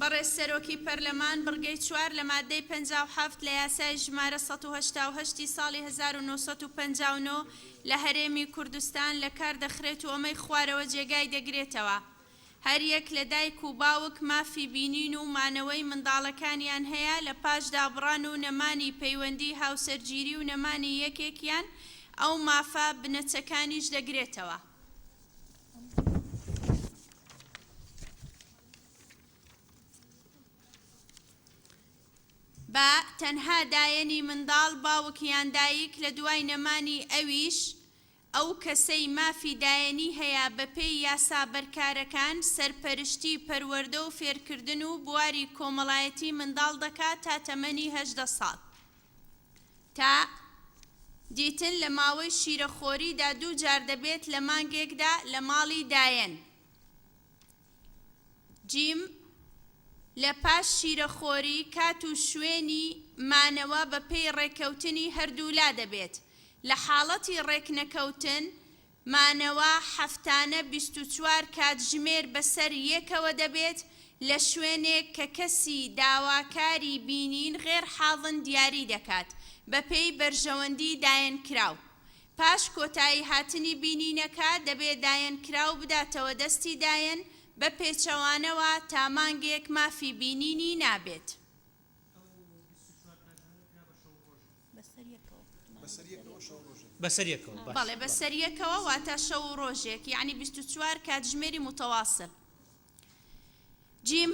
بەڕێز سەرۆکی پەرلەمان بڕگەی 4 لە مادەی 57 لە یاسای ژمارە 188 ساڵی 1959 لە هەرێمی کوردستان لە کار دەخرێت و ئەمەی خوارەوە جێگای دەگرێتەوە. هەر یەک لە دایک و باوک مافی بینین و مانەوەی منداڵەکانیان هەیە لە پاش دابڕان و نەمانی پەیوەندی هاوسەرگیری و نەمانی یەکێکیان ئەو مافە بنەچەکانیش دەگرێتەوە. بە تەنها دایەنی منداڵ باوکیان دایک لە دوای نەمانی ئەویش ئەو کەسەی مافی دایەنی هەیە بە پێی یاسا بەرکارەکان سەرپەرشتی پەروەردە و فێرکردن و بواری کۆمەڵایەتی منداڵ دەکات تا تەمەنی 18 ساڵ تا دیتن لە ماوەی شیرەخۆریدا 2 جار دەبێت لە مانگێکدا لە ماڵی دایەن. جیم لە پاش شیرەخۆری کات و شوێنی مانەوە بە پێی ڕێکەوتنی هەردوولا دەبێت. لە حاڵەتی ڕێکنەکەوتن مانەوە هەفتانە 24 کاتژمێر بەسەر یەکەوە دەبێت لە شوێنێک کە کەسی داواکاری بینین غێر حاڵن دیاری دەکات بە پێی بەرژەوەندی دایەنکراو. پاش کۆتایی هاتنی بینینەکە دەبێت دایەنکراو بداتەوە دەستی دایەن بە پێچەوانەوە تا مانگێک مافی بینینی نابێت. بەڵێ بەسەر یەکەوە واتە شەو و ڕۆژێک یعنی 24 کاتژمێری متەواصل. جیم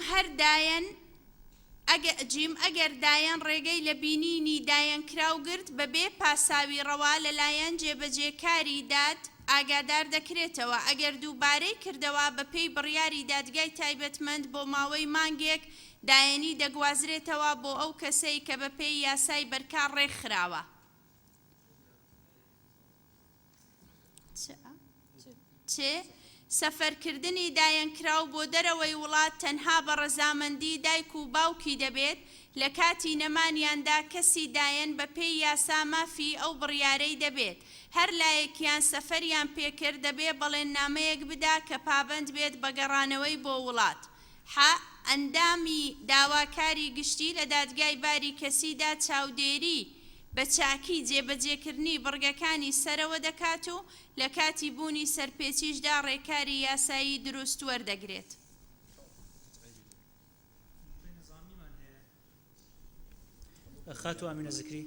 ئەگەر دایەن ڕێگەی لە بینینی دایەنکراو گرت بەبێ پاساوی ڕەوا لەلایەن جێبەجێکاری داد ئاگادار دەکرێتەوە. ئەگەر دووبارەی کردەوە بە پێی بڕیاری دادگای تایبەتمەند بۆ ماوەی مانگێک دایەنی دەگوازرێتەوە بۆ ئەو کەسەی کە بە پێی یاسای بەرکار ڕێکخراوە. سەفەرکردنی دایەنکراو بۆ دەرەوەی وڵات تەنها بە ڕەزامەندی دایک و باوکی دەبێت. لە کاتی نەمانیاندا کەسی دایەن بە پێی یاسا مافی ئەو بڕیارەی دەبێت. هەر لایەکیان سەفەریان پێکرد دەبێت بەڵێننامەیەک بدا کە پابەند بێت بە گەڕانەوەی بۆ وڵات. ئەندامی داواکاری گشتی لە دادگای باری کەسیدا چاودێری بە چاکی جێبەجێکردنی بڕگەکانی سەرەوە دەکات و لە کاتی بوونی سەرپێچیشدا ڕێکاری یاسایی دروست وەردەگرێت. خاتو ئامینە زکری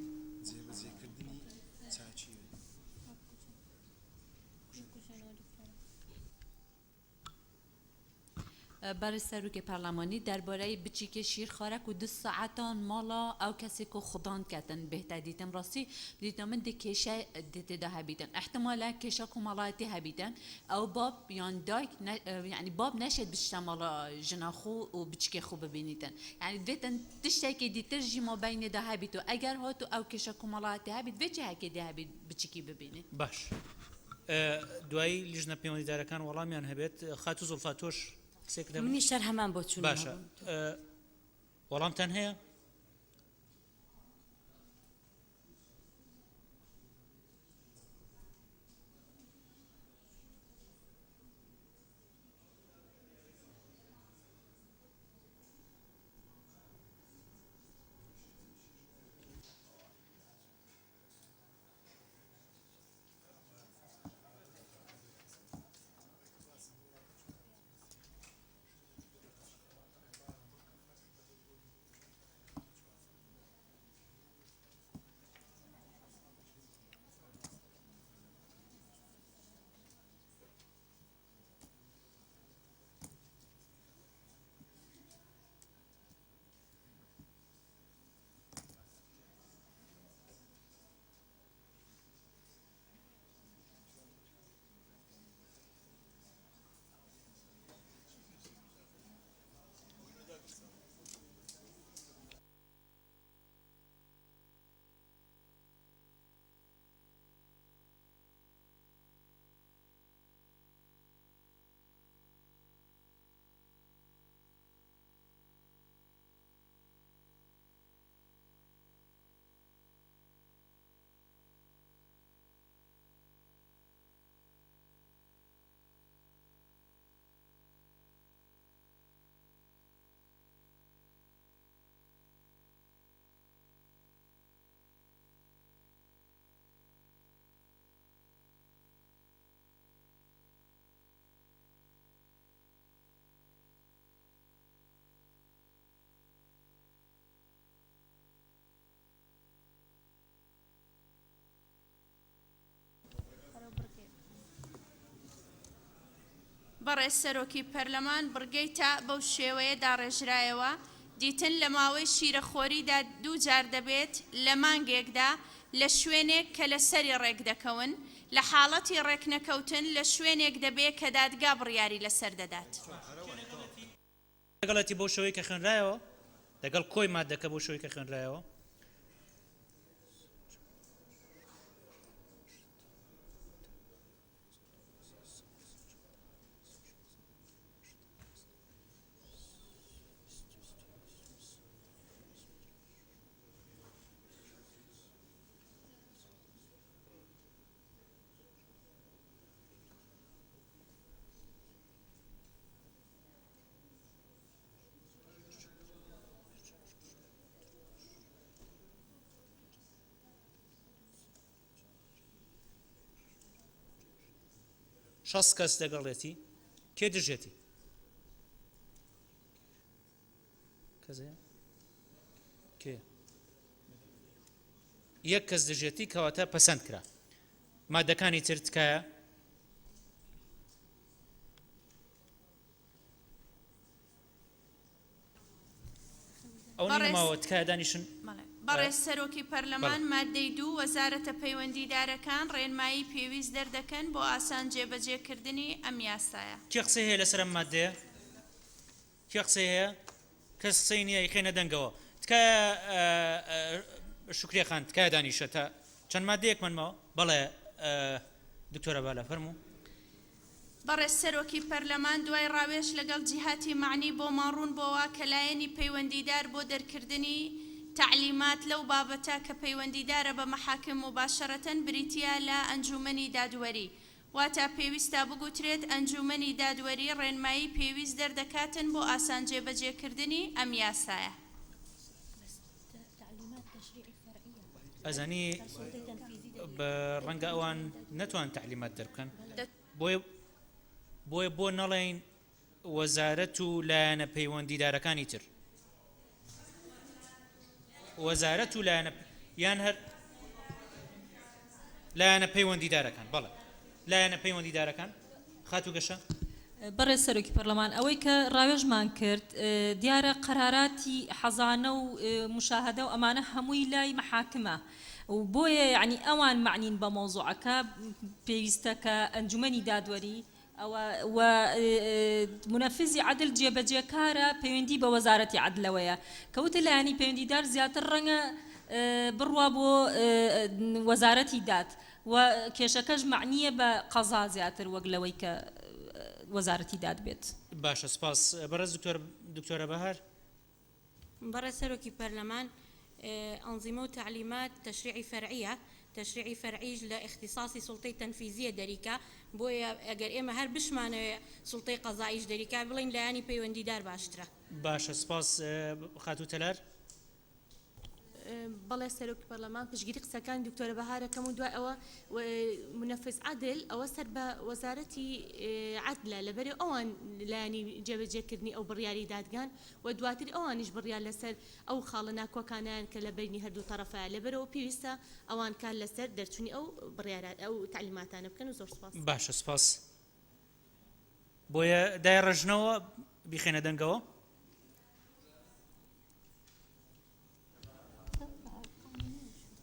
بەڕێز سەرۆکی پەرلەمانی دەربارەی بچیکە شیرخوارەک و 2 ساعتان ماڵا ئەو کەسێک و خودان کەتن بهتە دیتم ڕاستی دیتم من دە کێشە دێتێدا هەبیتن احتمالا کێشە کۆمەڵایەتی هەبیتن ئەو باب یان دایک یعنی باب نەشێت بچتە ماڵا ژنا خۆ و بچکێ خۆ ببینیتن یعنی دێتن تشتێکی دیتر ژی مابینێدا هەبیت و ئەگەر هات و ئەو کێشە کۆمەڵایەتی هەبیت بێچی هەکێدا هەبیت بچکی ببینێت. باش دوایی لیژنە پەیوەندیدارەکان وەڵامیان هەبێت. خاتو زوڵفاتۆش منی شەر هەمان بۆ چوون باشە وەڵامتان هەیە؟ بەڕێز سەرۆکی پەرلەمان بڕگەی تا بەو شێوەیەدا ڕێژرایەوە دیتن لە ماوەی شیرەخۆریدا دوو جار دەبێت لە مانگێکدا لە شوێنێک کە لە سەری ڕێک دەکەون لە حاڵەتی ڕێکنەکەوتن لە شوێنێک دەبێت کە دادگا بڕیاری لەسەر دەدات. لەگەڵەتی بۆ شەوەی کە خوێنرایەوە لەگەڵ کۆی مادەکە بۆ شەوەی کە خوێنرایەوە شەس کەس دەگەڵێتی کێ دژێتی کەسەیە کێ یەک کەس دژێتی کەواتە پەسەند کرا مادەکانی تر تکایە ئەو نەماوە تکایە دانیشن بەڕێز سەرۆکی پەرلەمان مادەی 2 وەزارەتە پەیوەندیدارەکان ڕێنمایی پێویست دەردەکەن بۆ ئاسان جێبەجێکردنی ئەم یاسایە. کێ قسەی هەیە لەسەر ئەم مادەیە؟ کێ قسەی هەیە؟ کەس قسەی نییە یخێنە دەنگەوە. تکایە شوکرێ خان تکایە دانیشە تا چەند مادەیەکمانمەوە؟ بەڵێ دکتۆرە بالا فەرموو. بەڕێز سەرۆکی پەرلەمان دوای ڕاوێژ لەگەڵ جیهاتی معنی بۆ ماڕوون بۆەوە کە لایەنی پەیوەندیدار بۆ دەرکردنی تعلیمات لەو بابەتە کە پەیوەندیدارە بە مەحاکم مباشەرەتەن بریتیا لە ئەنجومەنی دادوەری واتە پێویستە بگوترێت ئەنجومەنی دادوەری ڕێنمایی پێویست دەردەکاتن بۆ ئاسان جێبەجێکردنی ئەم یاسایە. ئەزانی بە ڕەنگە ئەوان نەتوان تعلیمات دەربکەن بۆیە بۆ نەڵێن وەزارەت و لایەنە پەیوەندیدارەکانی تر وەزارەت و یان هەر لایەنە پەیوەندیدارەکان بەڵێ لایەنە پەیوەندیدارەکان خاتو گەشە. بەڕێز سەرۆکی پەرلەمان ئەوەی کە ڕاوێژمان کرد دیارە قەراراتی حەزانە و مشاهدە و ئەمانە هەمووی لای مەحاکمە و بۆیە یعنی ئەوان معنین بە مۆزوعەکە پێویستە کە ئەنجومەنی دادوەری و منەفذی عدل جێبەجێکارە پەیوەندی بە وەزارەتی عدلەوەیە کەوتە لایەنی پەیوەندیدار زیاتر ڕەنگە بڕوا بۆ وەزارەتی داد و کێشەکەش معنیە بە قەزا زیاتر وەک لەوەی کە وەزارەتی داد بێت. باشە سپاس. بەڕێز دکتۆرە بەهار. بەڕێز سەرۆکی پەرلەمان أنظمة وتعليمات تشريعي فرعية تشريعي فرعي لاختصاصي سلطة تنفيذية دريكا بويا أجر إما هر بشمان سلطة قضائية دريكا بلين لاني بيوندي دار باشترا. باش سپاس. خاتو تلار. بەڵێ سەرۆکی پەرلەمان پشتگیری قسەکانی دکتۆرە بەهارەکەم و دوای ئەوە منەفذ عادل ئەوە سەر بە وەزارەتی عادلە لەبەرێ ئەوان لایەنی جێبەجێکردنی ئەو بڕیاری دادگان و دواتر ئەوانیش بڕیار لەسەر ئەو خاڵە ناکۆکانیان کە لە بینی هەردوو تەرەفە لەبەرەوە پێویستە ئەوان کار لەسەر دەرچوونی ئەو بڕیارات ئەو تعلیماتانە بکەن و زۆر سپاس. باشە سپاس. بۆیە دای ڕژنەوە بیخێنە دەنگەوە.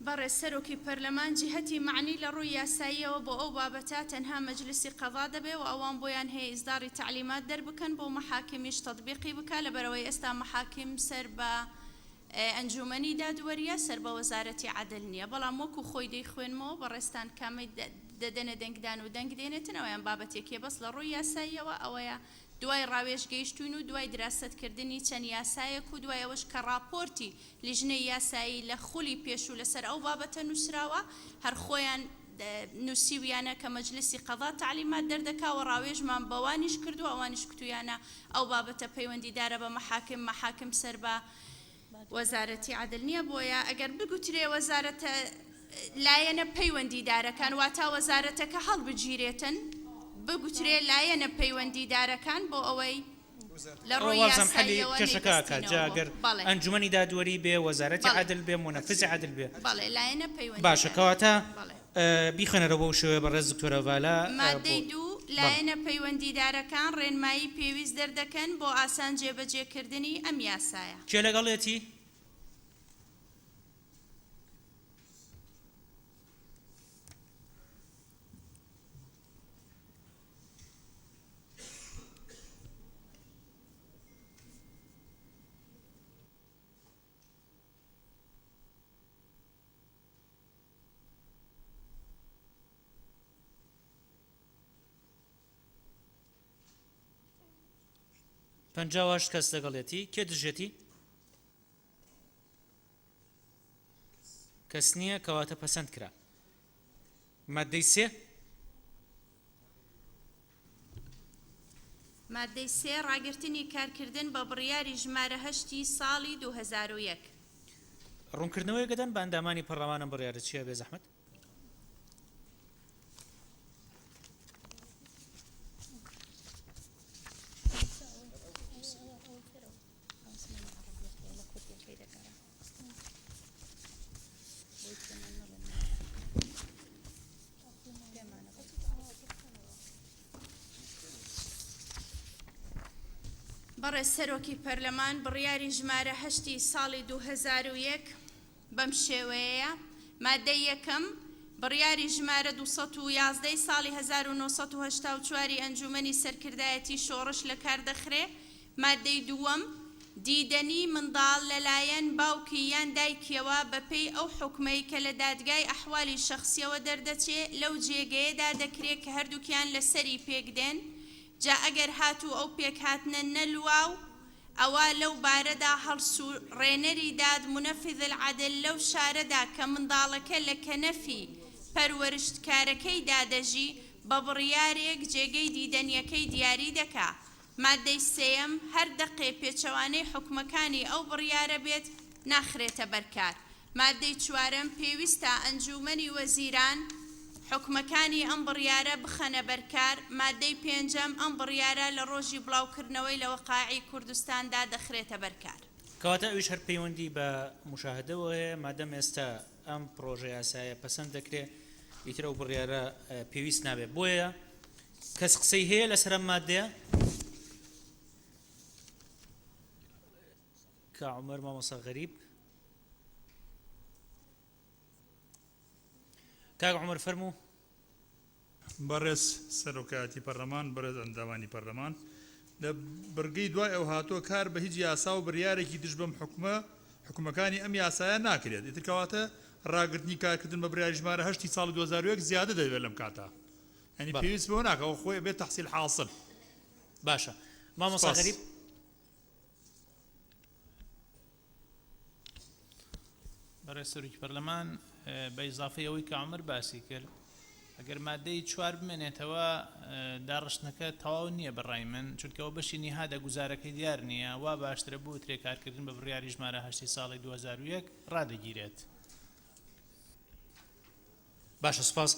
بەڕێز سەرۆکی پەرلەمان جیهەتی معنی لە ڕووی یاساییەوە بۆ ئەو بابەتە تەنها مەجلیسی قەضا دەبێ و ئەوان بۆیان هەیە ئیزداری تعلیمات دەربکەن بۆ مەحاکمیش تەطبیقی بکە لەبەرەوەی ئێستا مەحاکم سەر بە ئەنجومەنی دادوەریە سەر بە وەزارەتی عەدل نییە بەڵام وەکو خۆی دەیخوێنمەوە بەڕێستان کامی دەدەنە دەنگدان و دەنگ دێنێتن ئەویان بابەتێکیە بەس لە ڕووی یاساییەوە ئەوەیە دوای ڕاوێژ گەیشتوین و دوای دراستکردنی چەند یاسایەک و دوای ئەوەش کە راپۆرتی لیژنەی یاسایی لە خولی پێش و لەسەر ئەو بابەتە نووسراوە هەر خۆیان نووسیویانە کە مەجلیسی قەضا تعلیمات دەردەکا و ڕاوێژمان بەوانیش کردو ئەوانیش کتویانە ئەو بابەتە پەیوەندیدارە بە مەحاکم سەر بە وەزارەتی عەدل نییە بۆیە ئەگەر بگوترێ وەزارەتە لایەنە پەیوەندیدارەکان واتە وەزارەتەکە هەڵبگیرێتن بگوترێ لایەنە پەیوەندیدارەکان بۆ ئەوەی لە ڕووی یاساییەوە کێشەکە جاگەر ئەنجومەنی دادوەری بێ وەزارەتی عەدل بێ منەفذی عەدل بێ. بەڵێ لایەنە پەیوەندیدار. باشە کەواتە بیخەنەرەوە بەو شێوەیە بەڕێز دکتۆرە بالا مادەی 2 لایەنە پەیوەندیدارەکان ڕێنمایی پێویست دەردەکەن بۆ ئاسان جێبەجێکردنی ئەم یاسایە. کێ لەگەڵێتی؟ پەنجاو هەشت کەس لەگەڵێتی. کێ دژێتی؟ کەس نییە کەواتە پەسەند کرا. مادەی سێ. مادەی سێ ڕاگررتنی کارکردن بە بڕیاری ژمارە 8 ساڵی 2001. ڕوونکردنەوەی گەدەن بە ئەندامانی پەرلەمانم بڕیارە چییە بێ زەحمەت؟ بەڕێز سەرۆکی پەرلەمان بڕیاری ژمارە 8 ساڵی 2001 بەم شێوەیە. مادەی یەکەم بڕیاری ژمارە 211 ساڵی 1984 ئەنجومەنی سەرکردایەتی شۆڕش لە کار دەخرێ. مادەی دووەم دیدەنی منداڵ لەلایەن باوکی یان دایکیەوە بەپێی ئەو حکمەی کە لە دادگای ئەحوالی شەخسیەوە دەردەچێت لەو جێگەیەدا دەکرێت کە هەردووکیان لەسەری پێکدێن. جا ئەگەر هاتوو ئەو پێکهاتنە نەلواو ئەوە لەو بارەدا هەڵسو ڕێنەری داد منەفذ العەدل لەو شارەدا کە منداڵەکە لە کەنەفی پەروەرشتکارەکەی دادەژی بە بڕیارێک جێگەی دیدەنیەکەی دیاری دەکا. مادەی سێیەم هەر دەقێ پێچەوانەی حکومەکانی ئەو بڕیارە بێت ناخرێتە بەرکار. مادەی چوارەم پێویستە ئەنجومەنی وەزیران حکومەکانی ئەم بڕیارە بخەنە بەرکار. مادەی پێنجەم ئەم بڕیارە لە ڕۆژی بڵاوکردنەوەی لە وەقاعی کوردستاندا دەخرێتە بەرکار. کەواتە ئەویش هەر پەیوەندی بە مشاهدەوە هەیە. مادەم ئێستا ئەم پرۆژە یاسایە پەسەند دەکرێت ئیتر ئەو بڕیارە پێویست نابێت. بۆیە کەس قسەی هەیە لەسەر ئەم مادەیە؟ کە عومەر مامۆستا غەریب. کاک عومەر فەرموو. بەڕێز سەرۆکایەتی پەرلەمان، بەڕێز ئەندامانی پەرلەمان، لە بڕگەی دوای ئەو هاتووە کار بە هیچ یاسا و بڕیارێکی دژ بەم حکومەکانی ئەم یاسایە ناکرێت. ئیتر کەواتە ڕاگررتنی کارکردن بە بڕیاری ژمارە 8 ساڵی 2001 زیادە دەبێت لەم کاتە. ینی پێویست بۆ ناکەوە خۆی بێت تەحسیل حاصل. باشە مامۆستا غەریب. بەڕێز سەرۆکی پەرلەمان بە ئیزافەی ئەوەی کە عومەر باسی کرد، ئەگەر مادەی 4 بمێنێتەوە داڕشتنەکە تەواو نییە بەڕای من، چونکەەوە بەشی نیهادە گوزارەکەی دیار نییە. وا باشترە بۆ ترێکارکردن بە بڕیاری ژمارە 8 ساڵی 2001 ڕادەگیرێت. باشە سپاس.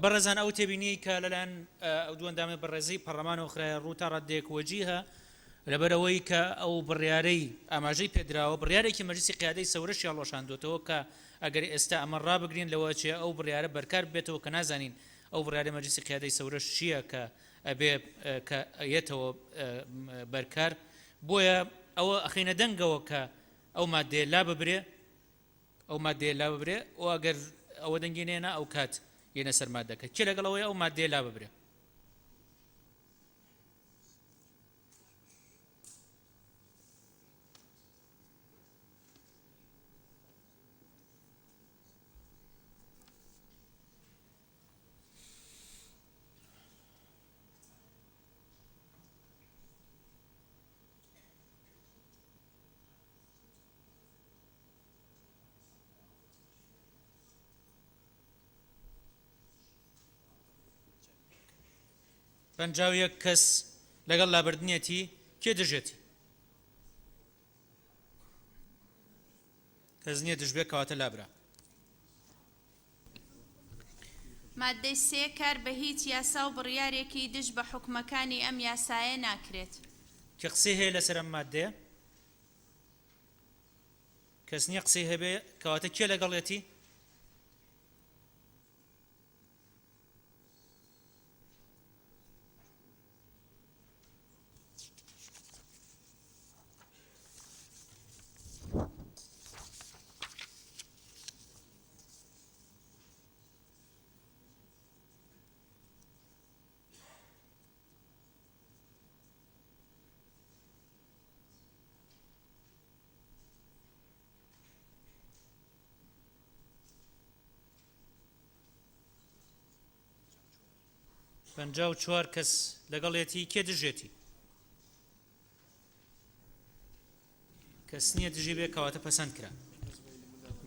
بەڕێزان ئەو تێبینی کە لەلایەن ئەو دوو ئەندامی بەڕێزی پەرلەمانەوە خرایە ڕوو تا ڕەدێک وەجیهە لەبەرەوەی کە ئەو بڕیارەی ئاماژەی پێدراوە بڕیارێکی مەجلیسی قیادەی سەورەشیان ڕۆشاندوتەوە کە ئەگەر ئێستا ئەمە ڕابگرین لەوە چێ ئەو بڕیارە بەرکار بێتەوە کە نازانین ئەو بڕیارە مەجلیسی قیادەی سەورەش چییە کە ئەبێ کە ئەیەتەوە بەرکار. بۆیە ئەوە ئەخینە دەنگەوە کە ئەو مادەیە لا ببرێ و ئەگەر ئەوە دەنگێنێنە ئەو کات یەنە سەر مادەکە چی لەگەڵەوەی ئەو مادەیە لا ببرێ. 51 کەس لەگەڵ لابردنیەتی کێ دژێتی کەس نییە دژبێت کەواتە لابرا مادەی 3 کار بە هیچ یاسا و بڕیارێکی دژ بە حکومەکانی ئەم یاسایە ناکرێت کە قسەی هەیە لەسەر ئەم مادەیە کەس نییە قسەی هەبێ کەواتە کێ لەگەڵێتی پەنجاو و چوار کەس لەگەڵێتی کێ دژێتی کەس نییە دژی بێ کەواتە پەسەند کرا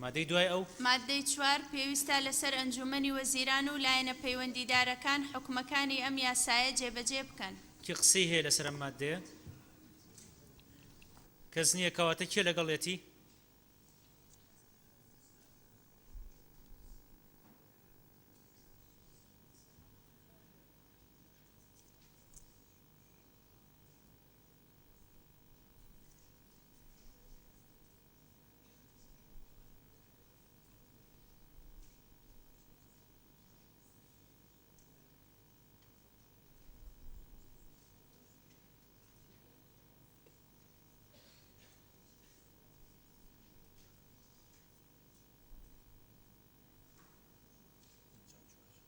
مادەی دوای ئەو مادەی 4 پێویستە لەسەر ئەنجومەنی وەزیران و لایەنە پەیوەندیدارەکان حکومەکانی ئەم یاسایە جێبەجێ بکەن کێ قسەی هەیە لەسەر ئەم مادەیە کەس نییە کەواتە کێ لەگەڵێتی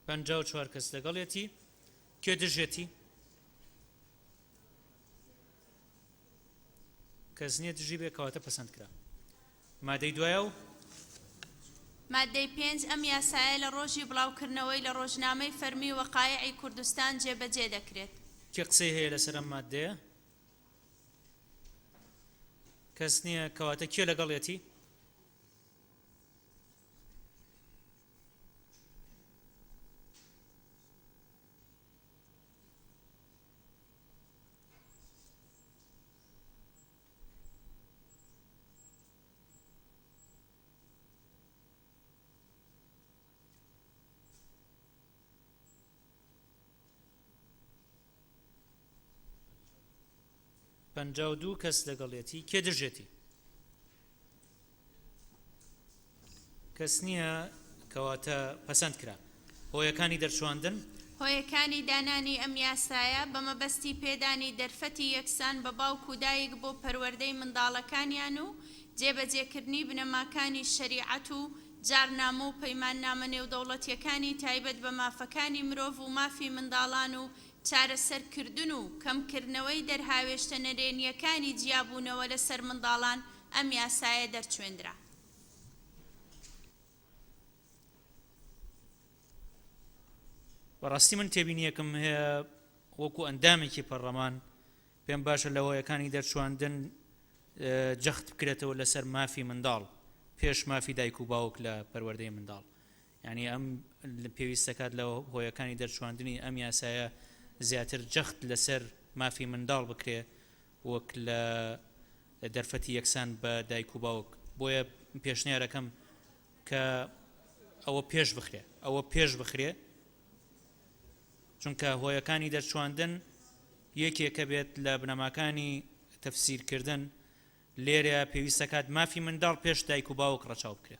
پەنجاو و چوار کەس لەگەڵێتی کێ دژێتی کەس نییە دژی بێ کەواتە پەسەند کرا مادەی دوایە و مادەی 5 ئەم یاسایە لە ڕۆژی بڵاوکردنەوەی لە ڕۆژنامەی فەرمی وەقایعی کوردستان جێبەجێ دەکرێت کێ قسەی هەیە لەسەر ئەم مادەیە کەس نییە کەواتە کێ لەگەڵێتی پەنجاو و دوو کەس لەگەڵێتی کێ دژێتی کەس نییە کەواتە پەسەند کرا هۆیەکانی دەرچواندن هۆیەکانی دانانی ئەم یاسایە بە مەبەستی پێدانی دەرفەتی یەکسان بە باوک و دایک بۆ پەروەردەی منداڵەکانیان و جێبەجێکردنی بنەماکانی شەریعەت و جارنامە و پەیماننامە نێودەوڵەتیەکانی تایبەت بە مافەکانی مرۆڤ و مافی منداڵان و چارەسەرکردن و کەمکردنەوەی دەرهاوێشتە نەرێنیەکانی جیابوونەوە لەسەر منداڵان ئەم یاسایە دەرچوێندرا بەڕاستی من تێبینیەکەم هەیە وەکو ئەندامێکی پەرلەمان پێم باشە لە هۆیەکانی دەرچواندن جەخت بکرێتەوە لەسەر مافی منداڵ پێش مافی دایک و باوک لە پەروەردەی منداڵ یعنی ئەم پێویستەکات لە هۆیەکانی دەرچواندنی ئەم یاسایە زیاتر جەخت لەسەر مافی منداڵ بکرێ وەک لە دەرفەتی یەکسان بە دایک و باوک بۆیە پێشنیارەکەم کە ئەوە پێش بخرێ چونکە هۆیەکانی دەرچواندن یەکێکە بێت لە بنەماکانی تەفسیرکردن لێرە پێویستەکات مافی منداڵ پێش دایک و باوک ڕەچاو بکرێ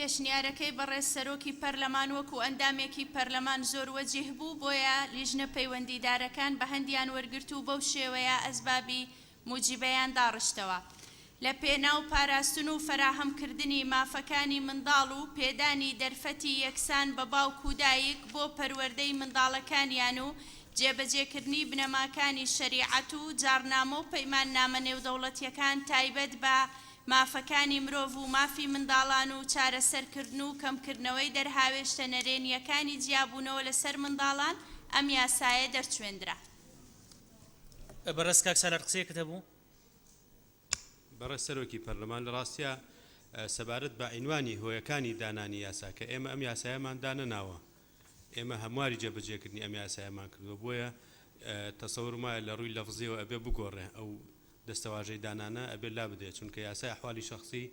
پێشنیارەکەی بەڕێز سەرۆکی پەرلەمان وەکو ئەندامێکی پەرلەمان زۆر وەجیه بوو، بۆیە لیژنە پەیوەندیدارەکان بە هەندیان وەرگرت و بەو شێوەیە ئەسبابی موجیبەیان داڕشتەوە. لە پێناو پاراستن و فەراهەمکردنی مافەکانی منداڵ و پێدانی دەرفەتی یەکسان بە باوک و دایک بۆ پەروەردەی منداڵەکانیان و جێبەجێکردنی بنەماکانی شەریعەت و جارنامە و پەیماننامە نێودەوڵەتیەکان تایبەت بە مافەکانی مرۆڤ و مافی منداڵان و چارەسەرکردن و کەمکردنەوەی دەرهاوێشتە نەرێنیەکانی جیابوونەوە لەسەر منداڵان ئەم یاسایە دەرچوێندرا. بەڕێز کاک سالار قسەیەکت هەبوو؟ بەڕێز سەرۆکی پەرلەمان لە ڕاستیە سەبارەت بە عینوانی هۆیەکانی دانانی یاسا کە ئێمە ئەم یاسایەمان دانەناوە، ئێمە هەمواری جێبەجێکردنی ئەم یاسایەمان کردووە، بۆیە تەسەور وایە لە ڕووی لەفزیەوە ئەبێ بگۆڕێ ئەو دەستەواژەی دانانە ئەبێ لا بدێت، چونکە یاسای ئەحوالی شەخصی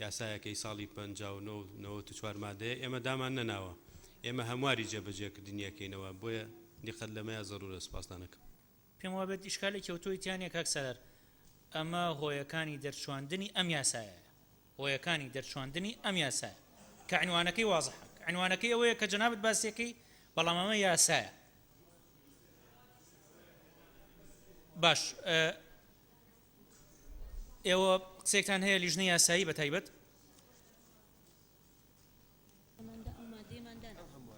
یاسایەکەی ساڵی 59 مادەیە ئێمە دامان نەناوە، ئێمە هەمواری جێبەجێکردنیەکەینەوە، بۆیە دیقەت لەمەیە زەرورە. سپاسدانەکەم. پێم وابێت ئیشکالێکی ئۆتۆیتیانە کاک سالار، ئەمە هۆیەکانی دەرچواندنی ئەم یاسایە، هۆیەکانی دەرچواندنی ئەم یاسایە کە عنوانەکەی وازحە. عنوانەکەی ئەوەیە کە جەنابەت باسیەکەی، بەڵام ئەمە یاسایە. باش، ئێوە قسێکتان هەیە لیژنەی یاسایی بە تایبەت؟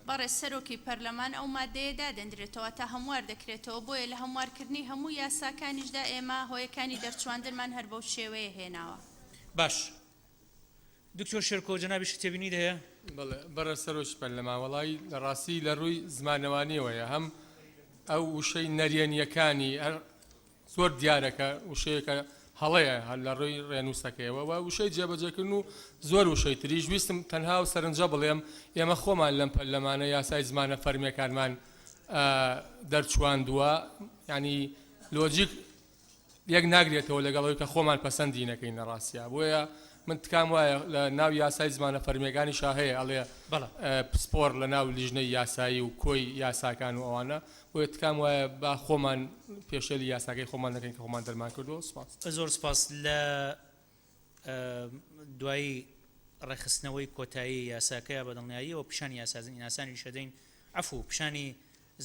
بەڕێز سەرۆکی پەرلەمان ئەو مادەیە دادەنرێتەوە تا هەموار دەکرێتەوە، بۆیە لە هەموارکردنی هەموو یاساکانیشدا ئێمە هۆیەکانی دەرچواندنمان هەر بەو شێوەیە هێناوە. باش، دکتۆر شێرکۆ جەنابیش تێبینی دەیە؟ بەڵێ بەڕێز سەرۆکی پەرلەمان، وەڵی لە ڕاستی لە ڕووی زمانەوانیەوەیە هەم ئەو وشەی نەرێنیەکانی هەر زۆر دیارەکە وشەیەکە هەڵەیە هەر لە ڕووی ڕێنووسەکەیەوە و وشەی جێبەجێکردن و زۆر وشەی تریش ویستم تەنها و سەرنجە بڵێم ئێمە خۆمان لەم پەرلەمانە یاسای زمانە فەرمیەکانمان دەرچواندووە، ینی لۆجیک یەک ناگرێتەوە لەگەڵەوەی کە خۆمان پەسەندی نەکەین لە ڕاستیە، بۆیە من تکام وایە لە ناو یاسای زمانە فەرمیەکانی شاهەیە ئەڵێ پسپۆر لە ناو لیژنەی یاسایی و کۆی یاساکان و ئەوانە، بۆیە تکام وایە با خۆمان پێشێلی یاساکەی خۆمان نەکەین کە خۆمان دەرمان کردووە. سپاس. زۆر سپاس. لە دوایی ڕێخستنەوەی کۆتایی یاساکەیە بەدڵنیایی و پیشانی یاسانی شەدەین عەفو پیشانی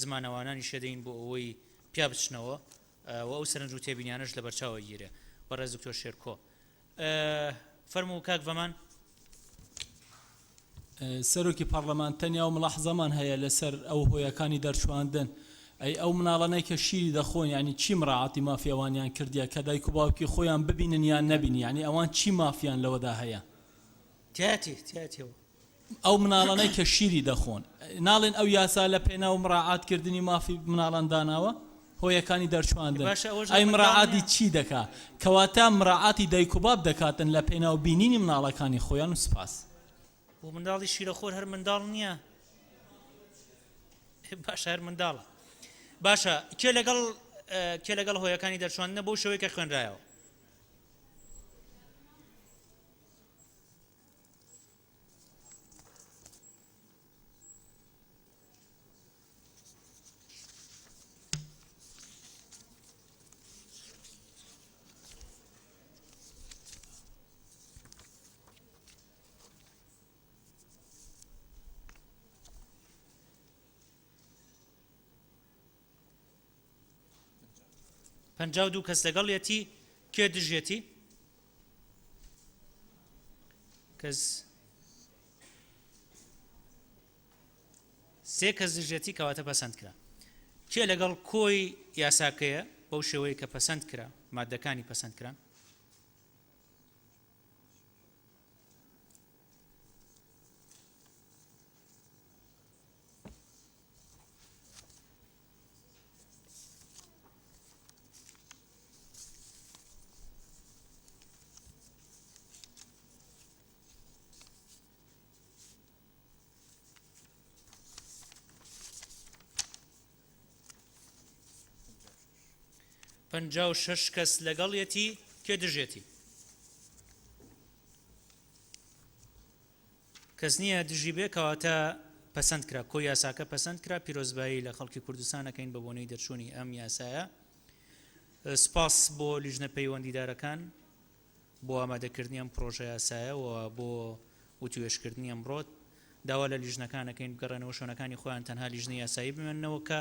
زمانەوانانی شەدەین بۆ ئەوەی پیا بچنەوە و ئەو سەرنج و تێبینیانش لە بەرچاوە گیرێ. بەڕێز دکتۆر شێرکۆ فەرموو کاک ڤەمان. سەرۆکی پەرلەمان تەنیا و ملاحزەمان هەیە لەسەر ئەو هۆیەکانی دەرچواندن، ئەی ئەو مناڵانەی کە شیری دەخۆن، ینی چی مراعاتی مافیاوانیان کردیە کە دایک و باوکی خۆیان ببینن یان نەبینی، ینی ئەوان چی مافیان لەوەدا هەیە؟ تیاتیەوە ئەو مناڵانەی کە شیری دەخۆن ناڵێن ئەو یاسا لە پێناو مراعاتکردنی مافی مناڵان داناوە هۆیەکانی دەرچواندن، ئەی مراعاتی چی دەکا؟ کەواتە مراعاتی دایک و باب دەکاتن لە پێناو بینینی مناڵەکانی خۆیان. و سپاس. و منداڵی شیرەخۆر هەر منداڵ نییە؟ باشە هەر منداڵە. باشە، کێ لەگەڵ هۆیەکانی دەرچواندنە بەو شێوەیە کە خوێنرایەوە؟ پەنجاو دوو کەس لەگەڵیەتی، کێ دژێتی؟ کەس سێ کەس دژێتی کەواتە پەسەند کرا. کێ لەگەڵ کۆی یاساکەیە بەو شێوەیە کە پەسەند کرا، مادەکانی پەسەند کرا؟ پەنجاو شەش کەس لەگەڵیەتی، کێ دژێتی؟ کەس نییە دژی بێ کەواتە پەسەند کرا، کۆی یاساکە پەسەند کرا. پیرۆزبایی لە خەڵکی کوردستانەکەین بە بۆنەی دەرچوونی ئەم یاسایە. سپاس بۆ لیژنە پەیوەندیدارەکان بۆ ئامادەکردنی ئەم پرۆژە یاسایە و بۆ و توێشکردنی ئەمڕۆت داوا لە لیژنەکانەکەین بگەڕێنەوە شوێنەکانی خۆیان تەنها لیژنەی یاسایی بمێننەوە کە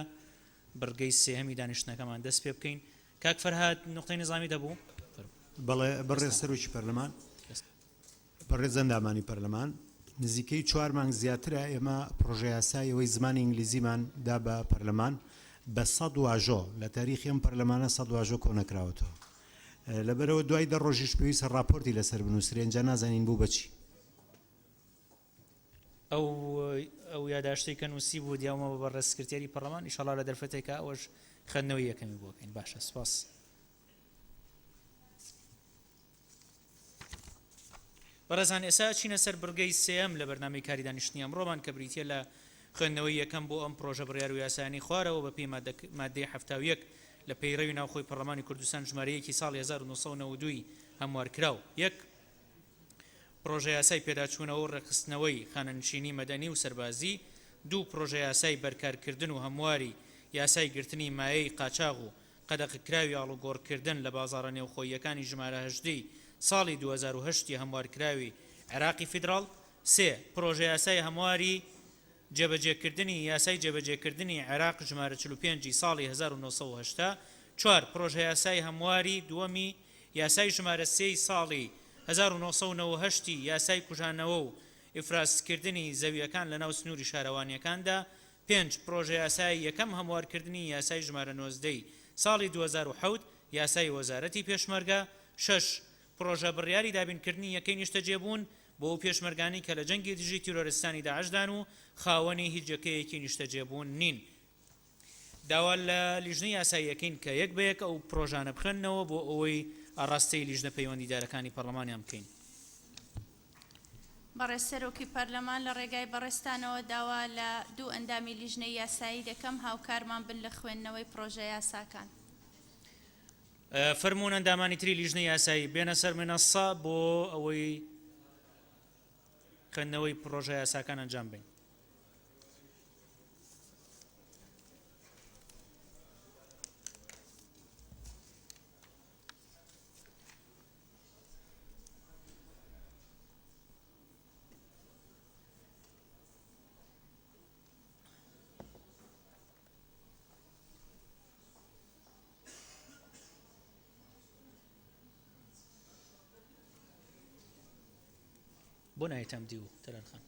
بڕگەی سێهەمی دانیشتنەکەمان دەست پێ بکەین. کاک فەرهاد نقطەی نظامی دەبوو. بەڵێ بەڕێز سەرۆکی پەرلەمان بەڕێز ئەندامانی پەرلەمان نزیکەی 4 مانگ زیاترە ئێمە پرۆژە یاسایەوەی زمانی ئینگلیزیمان دا بە پەرلەمان بە 100 واژۆ لە تاریخی ئەم پەرلەمانە 100 واژۆ کۆنەکراوەتەوە لەبەرەوە دوای 10 ڕۆژیش پێویستە راپۆرتی لەسەر بنووسرێ ئەنجا نازانین بوو بەچی ئەو یاداشتەی کە نووسی بوو دیاومە بە ڕێزسکرتێری پەرلەمان ئینشاڵا لە دەرفەتێکە ئەوەش خوێندنەوەی یەکەمی بۆکەین. باشە سپاس. بەڕێزان ئێستا چینە سەر بڕگەی سێەم لە بەرنامەی کاری دانیشتنی ئەمڕۆمان کە بریتە لە خوێندنەوەی یەکەم بۆ ئەم پرۆژە بڕیار و یاسایانی خوارەوە بە پێی مادەی 71 لە پەیڕەوی ناوخۆی پەرلەمانی کوردستان ژمارەیەکی ساڵی 1992 هەموارکراو. یەک پرۆژە یاسای پێداچوونەوە و ڕێکخستنەوەی خانەنشینی مەدەنی و سەربازی، دوو پرۆژە یاسای بەرکارکردن و هەمواری یاسای گرتنی مایەی قاچاغ و قەدەغەکراوی ئاڵوگۆڕکردن لە بازاڕە نێوخۆییەکانی ژمارە 18 ساڵی 2008 هەموارکراوی عێراقی فیدراڵ، سێ پرۆژە یاسای هەمواری جێبەجێکردنی یاسای جێبەجێکردنی عێراق ژمارە 45 ساڵی 1970، چوار پرۆژە یاسای هەمواری دووەمی یاسای ژمارە 3 ساڵی 1990 یاسای کوژانەوە و ئیفراسکردنی زەویەکان لە ناو سنووری شارەوانیەکاندا، پێنج پرۆژە یاسای یەکەم هەموارکردنی یاسای ژمارە 19 ساڵی 2007 یاسای وەزارەتی پێشمەرگە، شش پرۆژە بڕیاری دابینکردنی یەکەی نیشتەجێبوون بۆ ئەو پێشمەرگانی کە لە جەنگی دژی تیرۆریستانی داعشدان و خاوەنی هیچ یەکەیەکی نیشتەجێبوون نین. داوا لە لیژنەی یاساییەکەین کە یەک بە یەک ئەو پرۆژانە بخوێننەوە بۆ ئەوەی ئاڕاستەی لیژنە پەیوەندیدارەکانی پەرلەمانیان بکەین. بەڕێزسەرۆکی پەرلەمان لە ڕێگای بەڕێستانەوە داوا لە دوو ئەندامی لیژنەی یاسایی دەکەم هاوکارمان بن لە خوێندنەوەی پرۆژە یاساکان. فەرموون ئەندامانی تری لیژنەی یاسایی بێنە سەر منەسا بۆ ئەوەی خوێندنەوەی پرۆژە یاساکان ئەنجام بین. بۆ نایەتەم دی و تەلەر خان.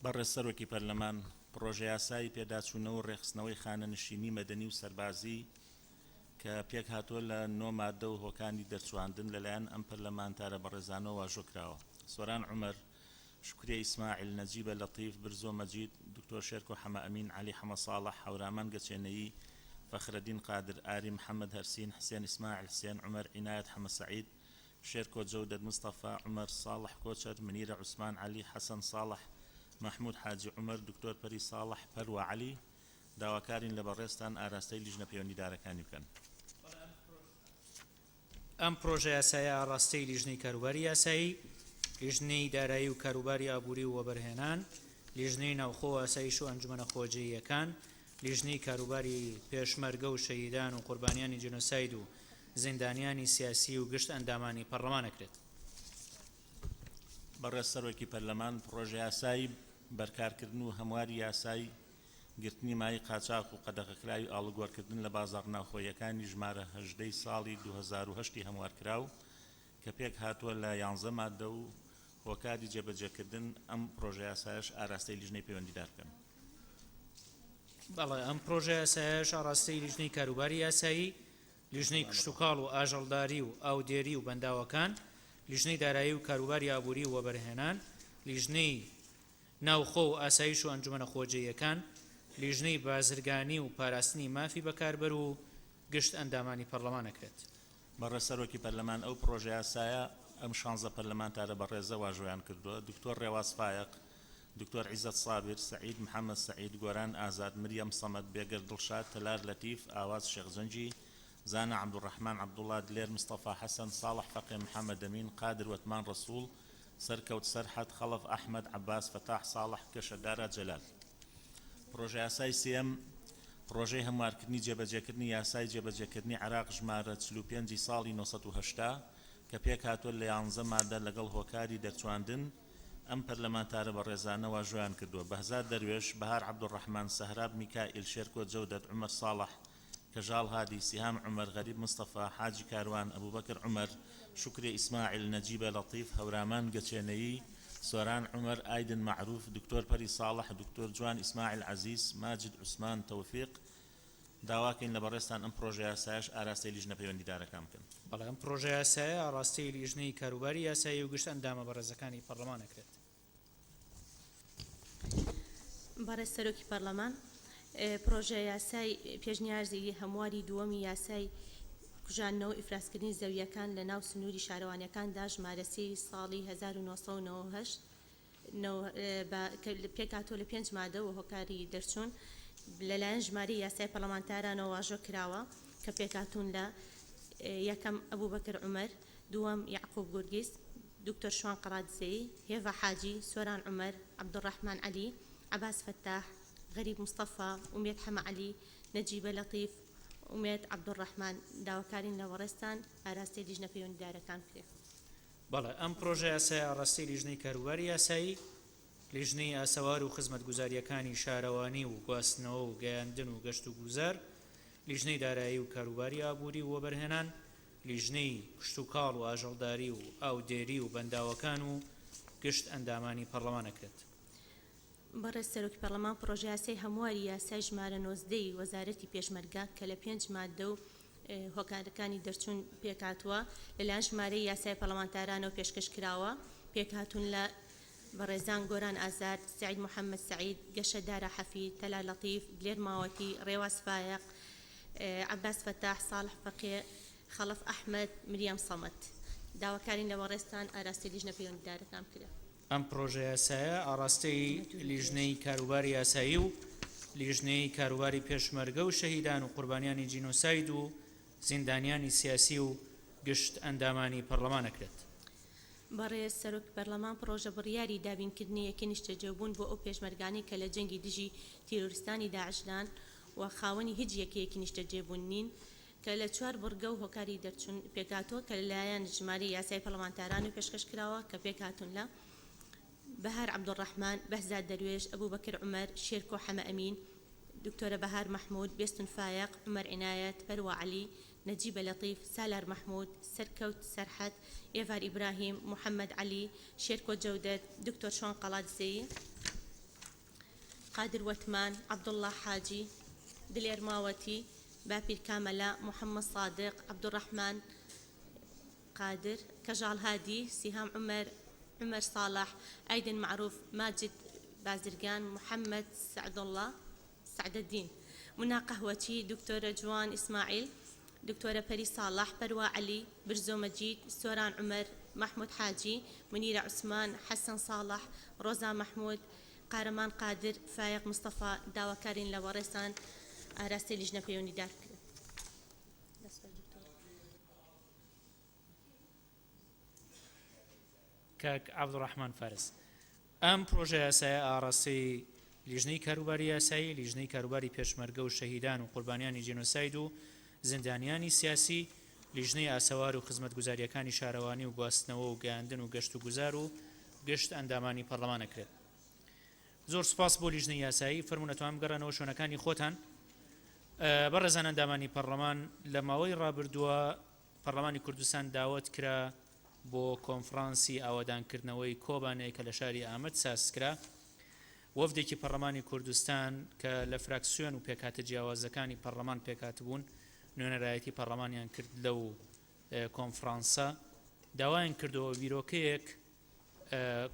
بەڕێسەرۆکی پەرلەمان پرۆژه یاسایی پێداچوونەوە و ڕێخستنەوەی خانەنشینی مەدەنی و سەربازی کە پێک هاتووە لە 9 مادە و هۆکانی دەرچواندن لەلایەن ئەم پەرلەمانتارە بەڕێزانەوە واژۆکراوە. سۆران عومەر، شکریە ئیسماعیل، نەجیبە لەطیف، برزۆ مەجید، دکتۆر شێرکۆ حەمە ئەمین، عەلی حەمە ساڵح، هەورامان گەچێنەیی، فەخرەدین قادر، ئاری محەممەد هەرسین، حسێن ئیسماعیل، حسێن عومەر، عنایەت حەمە سەعید، شێرکۆ جەودەت مستەفا، عومەر صالح کۆچەر، منیرە عوسمان عەلی، حەسەن صالح، محمود حاجی عومەر، دکتۆر پەری صالح، پەروە عەلی داواکارین لە بەڕێستان ئاراستەی لیژنە پەیوەندیدارەکانی بکەن. ئەم پرۆژە یاسایە ئاڕاستەی لیژنەی کاروباری یاسایی، لیژنەی دارایی و کاروباری ئابووری و وەبەرهێنان، لیژنەی ناوخۆ ئاسایش و ئەنجومەنە خۆجێیەکان، لیژنەی کاروباری پێشمەرگە و شەهیدان و قوربانیانی جنۆساید و زیندانیانی سیاسی و گشت ئەندامانی پەرلەمانەکرێت. بەڕێسەرۆکی پەرلەمان پرۆژە یاسایی بەرکارکردن و هەمواری یاسایی گرتنی مای قاچاق و قەدەغەکراوی ئاڵوگۆڕکردن لە بازاڕ ناوخۆیەکانی ژمارە 18 ساڵی 2010 هەموارکراو کە پێک هاتووە لە 11 مادە و هۆکاری جێبەجێکردن ئەم پرۆژە یاسایش ئاراستەی لیژنەی پەیوەندیدار بکەن. بەڵێ ئەم پرۆژە یاسایش ئاڕاستەی لیژنەی کاروباری یاسایی، لیژنەی کشتتوکاڵ و ئاژەڵداری و ئاودێری و بەنداوەکان، لیژنەی دارایی و کاروباری ئابووری و وەبەرهێنان، لیژنەی ناوخۆ و ئاسایش و ئەنجومەنە خۆجێیەکان، لیژنەی بازرگانی و پاراستنی مافی بەکاربەر و گشت ئەندامانی پەرلەمانەکرێت. بەڕێسەرۆکی پەرلەمان ئەو پرۆژە یاسایە ئەم 16 پەرلەمانتارە بەڕێزە واژۆیان کردووە. دکتۆر ڕێواز فایق، دکتۆر عیزەت سابر، سعید محەممەد سعید، گۆران ئازاد، مریەم سەمەد، بێگەر دڵشاد، تەلار لەتیف، ئاواز شێخزەنجی، زانە عەبدوڕەحمان عەبدوڵڵا، دلێر مستەفا حەسەن، ساڵح فەقێ محەممەد ئەمین، قادر وەتمان ڕەسوول، سەرکەوت سەرحەد، خەڵف ئەحمەد، عەباس فەتاح، ساڵح کەشەدارە جەلال. پرۆژە یاسای سێم پرۆژەی هەموارکردنی جێبەجێکردنی یاسای جێبەجێکردنی عێراق ژمارە 45 ساڵی 1970 کە پێک هاتووە لە 11 مادە لەگەڵ هۆکاری دەرچواندن ئەم پەرلەمانتارە بەڕێزانە واژۆیان کردووە. بەهزار دەروێش، بەهار عەبدوڕەحمان، سەهراب میکائیل، شێرکۆ جەودەت، عومەر ساڵح، کەژاڵ هادی، سیهام عومەر، غەریب مستەفا، حاجی کاروان، ئەبوبەکر عومەر، شکرێ ئیسماعیل، نەجیبە لەطیف، هەورامان گەچێنەیی، سۆران عومەر، ئایدن معروف، دکتۆر پەری صالح، دکتۆر جوان ئیسماعیل عەزیز، ماجد عوسمان تەوفیق داواکەین لە بەڕێستان ئەم پرۆژە یاسایش ئاراستەی لیژنە پەیوەندیدارەکان بکەن. بەڵێ ئەم پرۆژە یاسایە ئاڕاستەی لیژنەی کاروباری یاسایی و گشت ئەندامە بەڕێزەکانی پەرلەمانەکرێت. بەڕێسەرۆکی پەرلەمان پرۆژە یاسای پێشنیازی هەمواری دووەمی یاسای کوژانەوە ئیفراسکردنی زەویەکان لە ناو سنووری شارەوانیەکاندا ژمارە 3 ساڵی 1998 پێک هاتووە لە 5 مادە و هۆکاری دەرچوون لەلایەن ژماری یاسای پەرلەمانتارانەوە واژۆ کراوە کە پێک هاتوون لە یەکەم ئەبوبەکر عومەر، دووەم یعقوب گورگیس، دکتۆر شوان قەرادزەیی، هێڤە حاجی، سۆران عومەر، عەبدوڕەحمان عەلی، عەباس فەتاح، غەریب مستەفا، ئومێد حەمە عەلی، نەجیبە لەطیف، ئومێد عەبدوڕەحمان داواکارین لە وەڕێستان ئاراستەی لیژنە پەیوەندیدارەکان بکرێت. بەڵێ ئەم پرۆژە یاسایە ئاڕاستەی لیژنەی کاروباری یاسایی، لیژنەی ئاسەوار و خزمەتگوزاریەکانی شارەوانی و گواستنەوە و گەیاندن و گەشت و گوزار، لیژنەی دارایی و کاروباری ئابووری و وەبەرهێنان، لیژنەی کشتتوکاڵ و ئاژەڵداری و ئاودێری و بەنداوەکان و گشت ئەندامانی پەرلەمانەکرێت. بەڕێسەرۆکی پەرلەمان پرۆژە یاسای هەمواری یاسای ژمارە 19 وەزارەتی پێشمەرگە کە لە 5 مادە و هۆکارەکانی دەرچوون پێکهاتووە لەلایەن ژمارەی یاسای پەرلەمانتارانەوە پێشکەش کراوە. پێکهاتوون لە بەڕێزان گۆران ئازاد، سعید محەممەد سعید، گەشەدارە حەفید، تەلار لەطیف، دلێر ماوەتی، ڕێواز فایق، عەباس فەتاح، ساڵح فەقێ، خەڵف ئەحمەد، مریەم سەمەد داواکارین لە وەڕێستان ئاراستەی لیژنە پەیوەندیدارەکان بکرێت. ئەم پرۆژە یاسایە ئاڕاستەی لیژنەی کاروباری یاسایی و لیژنەی کاروباری پێشمەرگە و شەهیدان و قوربانیانی جینۆساید و زیندانیانی سیاسی و گشت ئەندامانی پەرلەمانەکرێت. بەڕێز سەرۆکی پەرلەمان پرۆژە بڕیاری دابینکردنی یەکەی نیشتەجێبوون بۆ ئەو پێشمەرگانەی کە لە جەنگی دژی تیرۆریستانی داعشدان و خاوەنی هیچ یەکەیەکی نیشتەجێبوون نین کە لە 4 بڕگە و هۆکاری دەرچوون پێکهاتووە کە لەلایەن ژماری یاسای پەرلەمانتاران و پێشکەش کراوە کە پێکهاتوون لە بەهار عەبدوڕەحمان، بەهزاد دەروێش، ئەبوبەکر عومەر، شێرکۆ حەمە ئەمین، دکتۆرە بەهار مەحموود، بێستون فایق، عومەر عنایەت، پەروە عەلی، نەجیبە لەطیف، سالار مەحموود، سەرکەوت سەرحەد، ئێڤار ئیبراهیم، محەممەد عەلی، شێرکۆ جەودەت، دکتۆر شوان قەڵادزەیی قادر وتمان عبد الله حاجي دلير ماوتي بابير كاملة محمد صادق عبد الرحمن قادر كجال هادي سهام عمر صالح أيضا معروف ماجد بازرقان محمد سعد الله سعد الدين منى قهوتي دكتورة جوان إسماعيل دكتورة بري صالح بروى علي برزو مجيد سوران عمر محمود حاجي منيرة عثمان حسن صالح روزا محمود قارمان قادر فايق مصطفى داوا كارين لورسان راسي لجنة بيوني دار کاک عەبدوڕەحمان فارس ئەم پرۆژە یاسایە ئاڕاستەی لیژنەی کاروباری یاسایی لیژنەی کاروباری پێشمەرگە و شەهیدان و قوربانیانی جێنۆساید و زیندانیانی سیاسی لیژنەی ئاسەوار و خزمەتگوزاریەکانی شارەوانی و گواستنەوە و گەیاندن و گەشت و گوزار و گشت ئەندامانی پەرلەمانەکرێت زۆر سوپاس بۆ لیژنەی یاسایی فەرمونەتوان بگەڕێنەوە شوێنەکانی خۆتان بەڕێزان ئەندامانی پەرلەمان لە ماوەی ڕابردووە پەرلەمانی کوردستان داوت کرا بۆ کۆنفرانسی ئاوادانکردنەوەی کۆبانەیە کە لە شاری ئامەد سازکرا وەفدێکی پەرلەمانی کوردستان کە لە فراکسیۆن و پێکهاتە جیاوازەکانی پەرلەمان پێکات بوون نوێنەرایەتی پەرلەمانیان کرد لەو کۆنفرانسە داوایان کردەوە بیرۆکەیەک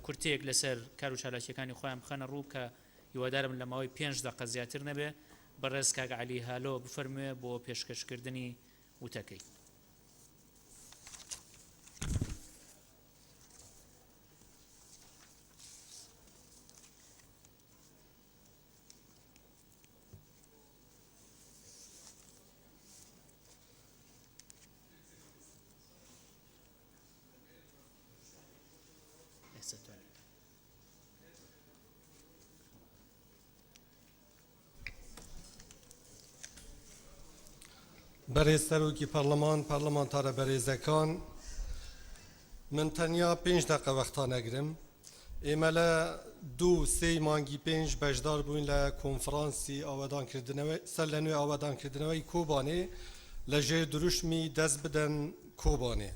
کورتەیەک لەسەر کار و چالاکیەکانی خۆیان بخەنە ڕوو کە هیوادارم لە ماوەی 5 دقە زیاتر نەبێ بەڕێز کاک عەلی هالۆ بفەرموێ بۆ پێشکەشکردنی وتەکەی بەڕێز سەرۆکی پەرلەمان پەرلەمانتارە بەڕێزەکان من تەنیا 5 دقە وەختان ئەگرم ئێمە لە 2-3 مانگی 5 بەشدار بووین لە کۆنفرانسی ئاوادانکردنەوەی سەر لە نوێ ئاوادانکردنەوەی کۆبانێ لە ژێر دروشمی دەست بدەن کۆبانێ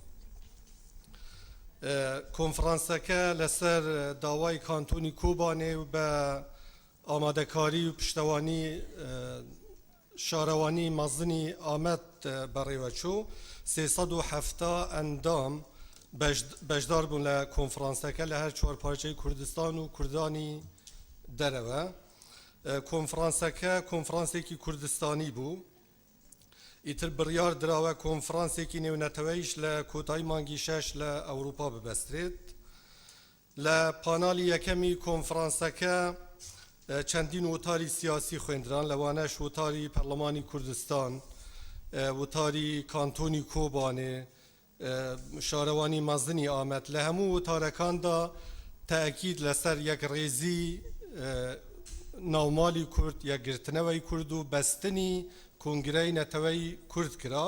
کۆنفرانسەکە لەسەر داوای کانتۆنی کۆبانێ و بە ئامادەکاری و پشتەوانی شارەوانی مەزنی ئامەد بەڕێوەچوو 370 ئەندام بەشدار بوون لە کۆنفرانسەکە لە هەر چوار پارچەی کوردستان و کوردانی دەرەوە کۆنفرانسەکە کۆنفرانسێکی کوردستانی بوو ئیتر بڕیار دراوە کۆنفرانسێکی نێونەتەوەیش لە کۆتایی مانگی 6 لە ئەوروپا ببەسترێت لە پانالی یەکەمی کۆنفرانسەکە چەندین وتاری سیاسی خوێندران لەوانەش وتاری پەرلەمانی کوردستان وتاری کانتۆنی کۆبانێ شارەوانی مەزنی ئامەد لە هەموو وتارەکاندا تاکید لەسەر یەک ڕێزی ناومالی کورد یەکگرتنەوەی کورد و بەستنی کنگرەی نەتەوەی کورد کرا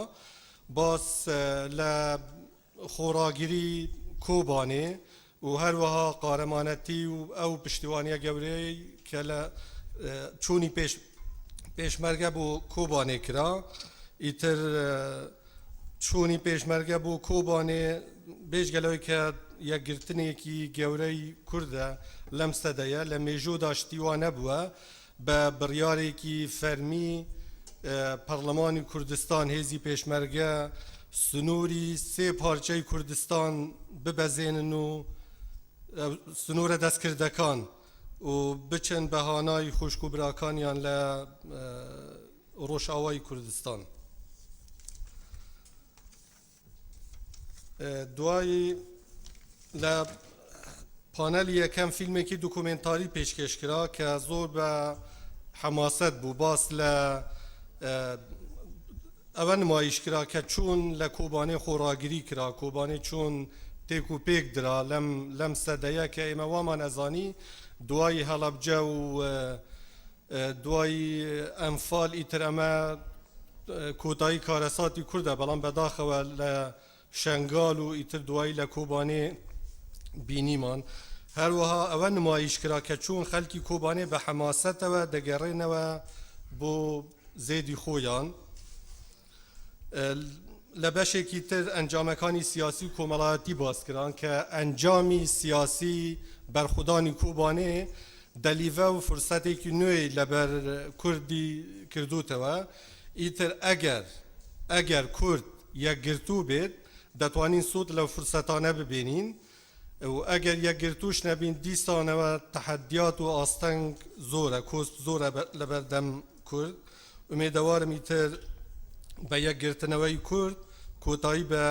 باس لە خۆراگیری کۆبانێ و هەروەها قارەمانەتی و ئەو پشتیوانیە گەورەی کە لە چوونی پێشمەرگە بۆ کۆبانێ کرا ئیتر چوونی پێشمەرگە بۆ کۆبانێ بێژگەلەوەی کە یەکگرتنێکی گەورەی کوردە لەم سەدەیە لە مێژوودا شتیوان نەبووە بە بڕیارێکی فەرمی پەرلەمانی کوردستان هێزی پێشمەرگە سنووری 3 پارچەی کوردستان ببەزێنن و سنوورە دەستکردەکان و بچن بەهانای خوشک و براکانیان لە ڕۆژئاوای کوردستان دوای لە پانەلی یەکەم فیلمێکی دوکومنتاری پێشکەشکرا کە زۆر بە حەماسەت بوو باس لە ئەوە نمایشکرا کە چوون لە کۆبانێ خۆراگیری کرا کۆبانێ چوون تێک و پێک درا لەم سەدەیە کە ئێمە وامان ئەزانی دوای هەڵەبجە و دوای ئەمفال ئیتر ئەمە کۆتایی کارەساتی کوردە بەڵام بەداخەوە لە شنگال و ئیتر دوایی لە کۆبانێ بینیمان هەروەها ئەوە نمایشکرا کە چوون خەلکی کۆبانێ بە حەماسەتەوە دەگەڕێنەوە بۆ زێدی خۆیان لە بەشێکی تر ئەنجامەکانی سیاسی و کۆمەڵایەتی باسکران کە ئەنجامی سیاسی بەرخودانی کۆبانێ دەلیڤە و فرسەتێکی نوێی لەبەر کوردی کردوتەوە ئیتر ئەگەر کورد یەکگرتوو بێت دەتوانین سوود لەو فرسەتانە ببینین و ئەگەر یەکگرتوش نەبین دیسانەوە تەحەدیات و ئاستەنگ زۆرە کۆست زۆرە لەبەردەم کورد ئومێدەوارم ئیتر بە یەکگرتنەوەی کورد کۆتایی بە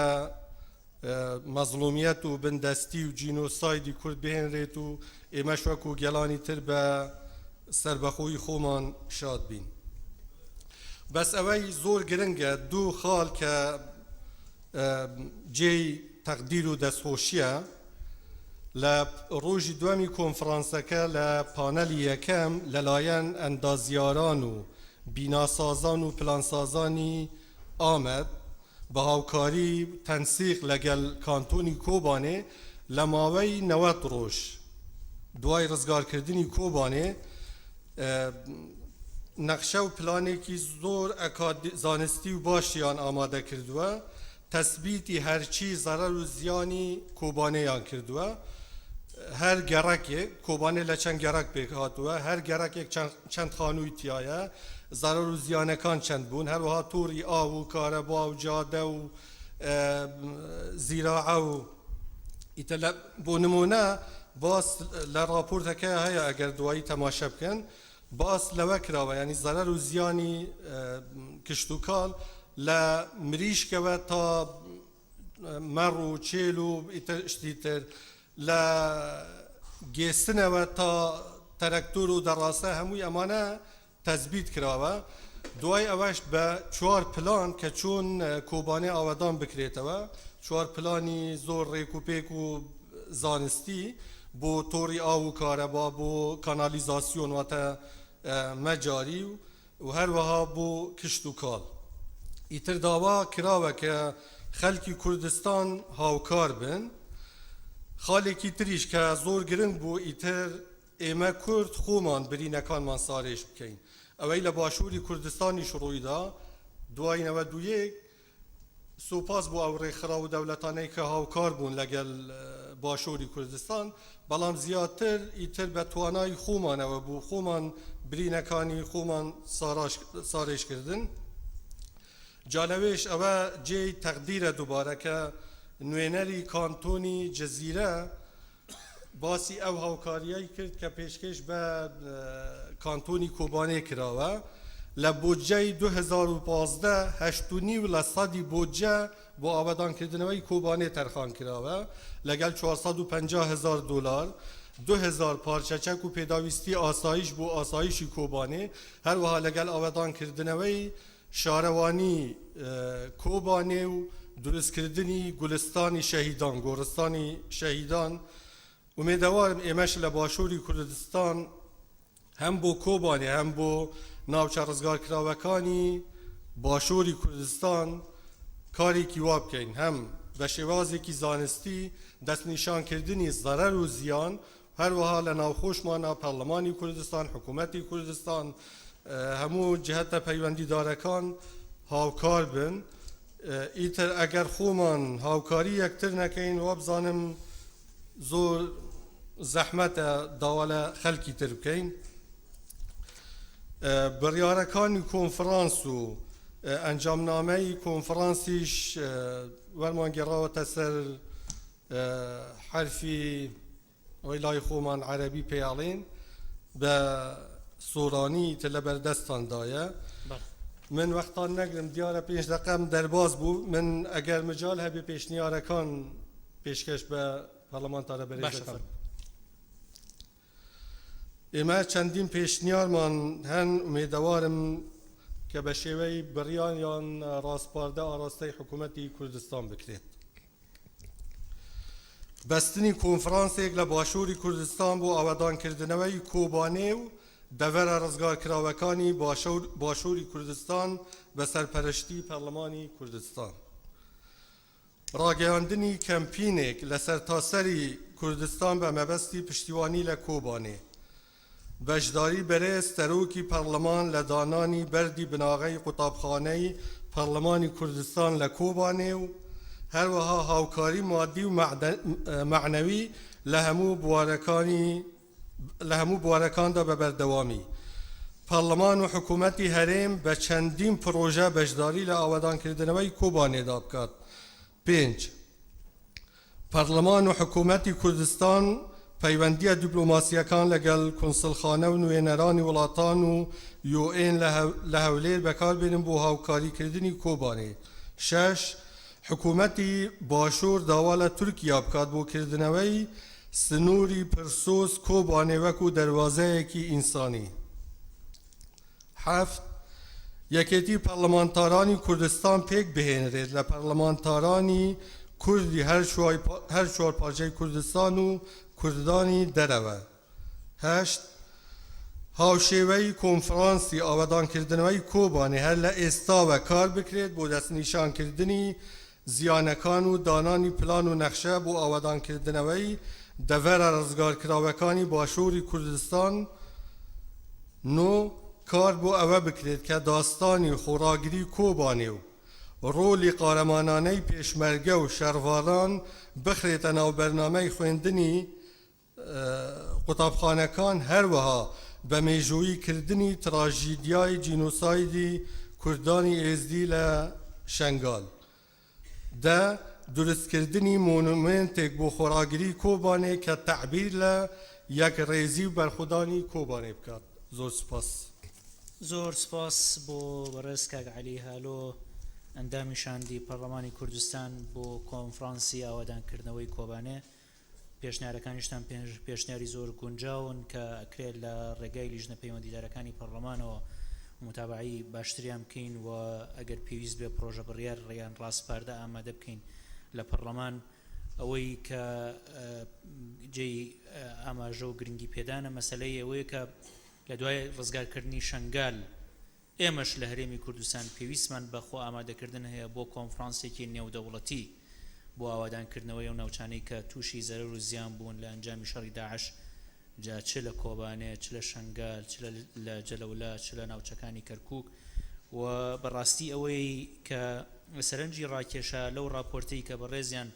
مەزلومیەت و بندەستی و جینۆسایدی کورد بهێنرێت و ئێمەش وەکو گەڵانی تر بە سەربەخۆی خۆمان شاد بین بەس ئەوەی زۆر گرنگە دوو خاڵ کە جێی تەقدیر و دەستخۆشیە لە ڕۆژی دووەمی کۆنفرانسەکە لە پانەلی یەکەم لەلایەن ئەندازیاران و بیناسازان و پلانسازانی ئامەد بە هاوکاری تەنسیق لەگەل کانتۆنی کۆبانێ لە ماوەی 90 ڕۆژ دوای ڕزگارکردنی کۆبانێ نەخشە و پلانێکی زۆر زانستی و باشیان ئامادە کردووە تەسبیتی هەرچی زەرەر و زیانی کۆبانەیان کردووە هەر گەڕەکێک کۆبانێ لە چەند گەڕەک پێک هاتووە هەر گەڕەکێک چەند خانووی تایە زەرەر و زیانەکان چەند بوون هەروەها تۆری ئاو و کارەبا و جادە و زیراعە و ئیتر بۆ نمونە باس لە راپۆرتەکە هەیە ئەگەر دوایی تەماشە بکەن باس لەوە کراوە ینی زەرەر و زیانی کشت و کاڵ لە مریشکەوە تا مەڕ و چێل و شتی تر لە گێستنەوە تا تەرەکتۆر و دەڕاستە هەمووی ئەمانە تەزبیت کراوە دوای ئەوەش بە 4 پلان کە چۆن کۆبانێ ئاوەدان بکرێتەوە 4 پلانی زۆر ڕێکوپێک و زانستی بۆ تۆری ئاو و کارەبا بۆ کانالیزاسیۆن واتە مەجاری و هەروەها بۆ کشت و کاڵ ئیتر داوا کراوە کە خەلکی کوردستان هاوکار بن خاڵێکی تریش کە زۆر گرنگ بوو ئیتر ئێمە کورد خۆمان برینەکانمان سارێش بکەین ئەوەی لە باشووری کوردستانیش ڕوویدا دوای 91 سوپاس بۆ ئەو ڕێکخراو و دەوڵەتانەی کە هاوکار بوون لەگەل باشووری کوردستان بەڵام زیاتر ئیتر بە توانای خۆمانەوە بوو خۆمان برینەکانی خۆمان سارێشکردن جالەوێش ئەوە جێی تەقدیرە دووبارە کە نوێنەری کانتۆنی جەزیرە باسی ئەو هاوکاریای کرد کە پێشکەش بە کانتۆنی کۆبانێ کراوە لە بودجەی 2015 8.5% بودجە بۆ ئاوەدانکردنەوەی کۆبانێ تەرخان کراوە لەگەڵ 450,000 دلار 2000 پارچەچەک و پێداویستی ئاسایش بۆ ئاسایشی کۆبانێ هەروەها لەگەڵ ئاوەدانکردنەوەی شارەوانی کۆبانێ و دروستکردنی گولستانی شەهیدان گۆڕستانی شەهیدان ئومێدەوارم ئێمەش لە باشووری کوردستان هەم بۆ کۆبانێ هەم بۆ ناوچە ڕزگارکراوەکانی باشووری کوردستان کارێکی وا بکەین هەم بە شێوازێکی زانستی دەستنیشانکردنی زەرەر و زیان هەروەها لە ناوخۆشمانە پەرلەمانی کوردستان حکوومەتی کوردستان هەموو جهەتە پەیوەندیدارەکان هاوکار بن ئیتر ئەگەر خۆمان هاوکاری یەکتر نەکەین وە بزانم زۆر زەحمەتە داوا لە خەلکی تر بکەین بڕیارەکانی کۆنفرانس و ئەنجامنامەی کۆنفرانسیش وەرمان گێڕاوەتە سەر حرفی ئەوەی لای خۆمان عەرەبی پێیاڵێن بە سۆرانی تر لە بەردەستاندایە من وەختان نەگرم دیارە 5 دقەم دەرباز بوو من ئەگەر مجال هەبێ پێشنیارەکان پێشکەش بە پەرلەمانتارە بەرێزەکان ئێمە چەندین پێشنیارمان هەن ئومێدەوارم کە بە شێوەی بڕیان یان ڕاستپاردە ئاراستەی حکوومەتی کوردستان بکرێت بەستنی کۆنفرانسێک لە باشووری کوردستان بۆ ئاوەدانکردنەوەی کۆبانێ و دەڤەرە ڕزگارکراوەکانی باشووری کوردستان بە سەرپەرشتی پەرلەمانی کوردستان ڕاگەیاندنی کەمپینێک لە سەرتاسەری کوردستان بە مەبەستی پشتیوانی لە کۆبانێ بەشداری بەرێز سەرۆکی پەرلەمان لە دانانی بەردی بناغەی قوتابخانەی پەرلەمانی کوردستان لە کۆبانێ و هەروەها هاوکاری مادی و معنەوی لە هەموو بوارەکانی لە هەموو بوارەکاندا بە بەردەوامی پارلەمان و حکوومەتی هەرێم بە چەندین پرۆژە بەشداری لە ئاوادانکردنەوەی کۆبانێدا بکات. 5. پەرلەمان و حکوومەتی کوردستان پەیوەندیە دیپلۆماسیەکان لەگەڵ کونسڵخانە و نوێنەرانی وڵاتان و UN لە هەولێر بەکاربێنن بۆ هاوکاریکردنی کۆبانێ. 6. حکوومەتی باشوور داوا لە تورکیا بکات بۆ کردنەوەی سنووری پرسۆز کۆبانێ وەکو دەواازەیەکی ئینسانی. 7. یەکێتی پەرلەمانتارانی کوردستان پێک بهێنرێت لە پەرلەمانتارانی کوردی هەر چوار پارچەی کوردستان و کوردانی دەرەوە. 8. هاوشێوەی کۆنفرانسی ئاوادانکردنەوەی کۆبانێ هەر لە ئێستاوە کار بکرێت بۆ دەستنیشانکردنی زیانەکان و دانانی پلان و نەخشە بۆ ئاوادانکردنەوەی دەڤەرە ڕزگارکراوەکانی باشووری کوردستان. 9. کار بۆ ئەوە بکرێت کە داستانی خۆراگری کۆبانێ و ڕۆلی قارەمانانەی پێشمەرگە و شەڕڤالان بخرێتە ناو بەرنامەی خوێندنی قوتابخانەکان هەروەها بە مێژوویکردنی تراژیدیای جینۆسایدی کوردانی ئێزدی لە شەنگال. 10. دروستکردنی مۆنومنتێک بۆ خۆراگری کۆبانێ کە تەعبیر لە یەکڕێزی و بەرخودانی کۆبانێ بکات. زۆر سپاس. زۆر سپاس بۆ بەڕێز کاک عەلی هالۆ ئەندامی شاندی پەرلەمانی کوردستان بۆ کۆنفرانسی ئاوادانکردنەوەی کۆبانێ. پێشنیارەکانیشتان پێشنیاری زۆر گونجاون کە ئەکرێت لە ڕێگای لیژنە پەیوەندیدارەکانی پەرلەمانەوە متابعی باشتریان بکەین و ئەگەر پێویست بێ پرۆژە بڕیار ڕێیان ڕاستپاردە ئامادە بکەین لە پەرلەمان. ئەوەی کە جێی ئاماژە و گرنگی پێدانە مەسەلەی ئەوەیە کە لە دوای ڕزگارکردنی شەنگال ئێمەش لە هەرێمی کوردستان پێویستمان بەخۆ ئامادەکردن هەیە بۆ کۆنفرانسێکی نێودەوڵەتی بۆ ئاوادانکردنەوەی ئەو ناوچانەی کە تووشی زەرەر و زیان بوون لە ئەنجامی شەڕی داعش، جا چ لە کۆبانێ، چ لە شەنگال، چ لە جەلەولا، چ لە ناوچەکانی کەرکووک. و بەڕاستی ئەوەی کە سەرنجی ڕاکێشە لەو راپۆرتەی کە بەڕێزیان